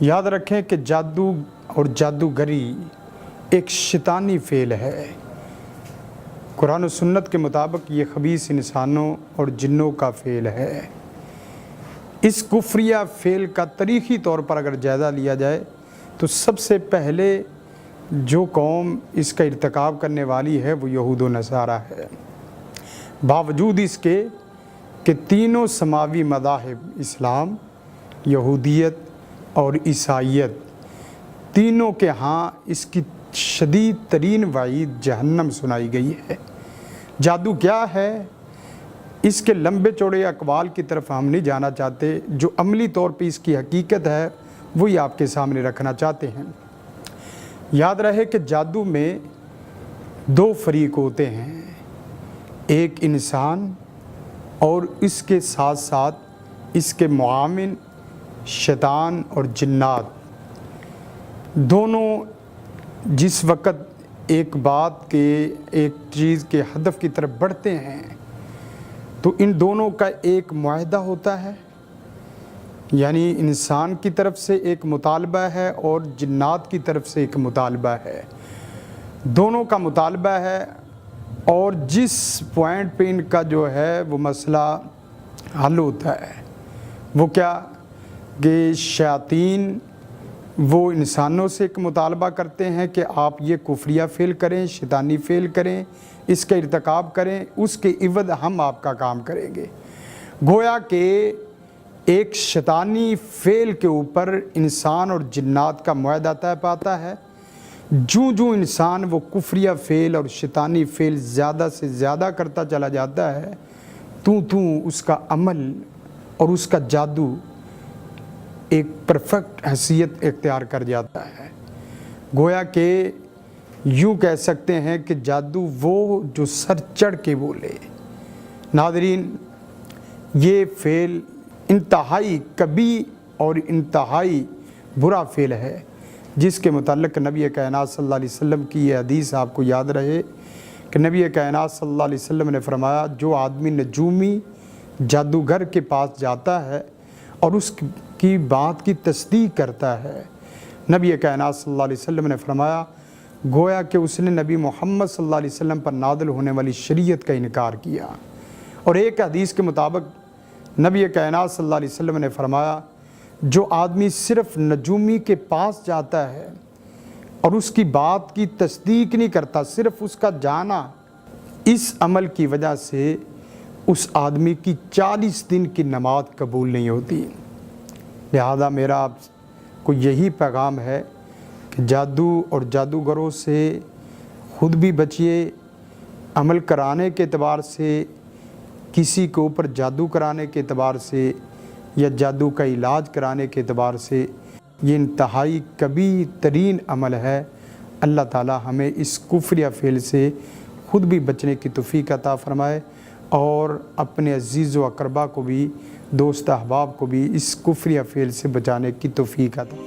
याद रखें कि जादू और जादूगरी एक शैतानी फेल है। कुरान और सुन्नत के मुताबिक ये खबीस इंसानों और जिन्नों का फेल है। इस कुफ्रिया फेल का तारीख़ी तौर पर अगर जायज़ा लिया जाए तो सबसे पहले जो कौम इसका इर्तिकाब करने वाली है वो यहूद व नसारा है। बावजूद इसके कि तीनों समावी मज़ाहिब इस्लाम, यहूदियत और ईसाइयत तीनों के यहाँ इसकी शदीद तरीन वईद जहन्नम सुनाई गई है। जादू क्या है, इसके लंबे चौड़े अक़वाल की तरफ हम नहीं जाना चाहते। जो अमली तौर पे इसकी हकीकत है वही आपके सामने रखना चाहते हैं। याद रहे कि जादू में दो फरीक होते हैं, एक इंसान और इसके साथ साथ इसके मुआविन शैतान और जिन्नात। दोनों जिस वक़्त एक बात के, एक चीज़ के हदफ की तरफ बढ़ते हैं तो इन दोनों का एक मुआहदा होता है, यानी इंसान की तरफ से एक मुतालबा है और जिन्नात की तरफ से एक मुतालबा है। दोनों का मुतालबा है और जिस पॉइंट पे इनका जो है वो मसला हल होता है वो क्या कि शयातीन वो इंसानों से एक मुतालबा करते हैं कि आप ये कुफ्रिया फ़ेल करें, शैतानी फ़ेल करें, इसका इर्तिकाब करें, उसके इवद हम आपका काम करेंगे। गोया कि एक शैतानी फ़ेल के ऊपर इंसान और जिन्नात का मुआहदा तय पाता है। जूँ जूँ इंसान वो कुफ्रिया फ़ेल और शैतानी फ़ेल ज़्यादा से ज़्यादा करता चला जाता है तू उसका अमल और उसका जादू एक परफेक्ट हैसियत इख्तियार कर जाता है। गोया कि यूँ कह सकते हैं कि जादू वो जो सर चढ़ के बोले। नाज़रीन, ये फ़ेल इंतहाई कबी और इंतहाई बुरा फ़ेल है जिसके मुतल्लिक़ नबी कायनात सल्लल्लाहु अलैहि वसल्लम की ये हदीस आपको याद रहे कि नबी कायनात सल्लल्लाहु अलैहि वसल्लम ने फरमाया, जो आदमी नजूमी जादूगर के पास जाता है और उसकी बात की तस्दीक करता है, नबी कायनात सल्लल्लाहु अलैहि वसल्लम ने फरमाया गोया कि उसने नबी मोहम्मद सल्लल्लाहु अलैहि वसल्लम पर नादिल होने वाली शरीयत का इनकार किया। और एक हदीस के मुताबिक नबी कायनात सल्लल्लाहु अलैहि वसल्लम ने फरमाया, जो आदमी सिर्फ़ नजूमी के पास जाता है और उसकी बात की तस्दीक नहीं करता, सिर्फ़ उसका जाना, इस अमल की वजह से उस आदमी की 40 दिन की नमाज कबूल नहीं होती। लिहाजा मेरा आपको यही पैगाम है कि जादू और जादूगरों से खुद भी बचिए। अमल कराने के एतबार से, किसी के ऊपर जादू कराने के एतबार से या जादू का इलाज कराने के एतबार से ये इंतहाई कबीर तरीन अमल है। अल्लाह ताला हमें इस कुफ्रिया फ़ेल से खुद भी बचने की तौफ़ीक़ अता फ़रमाए और अपने अज़ीज़ व अक़रबा को भी, दोस्त अहबाब को भी इस कुफ्रिया फ़ेल से बचाने की तौफ़ीक़ अता।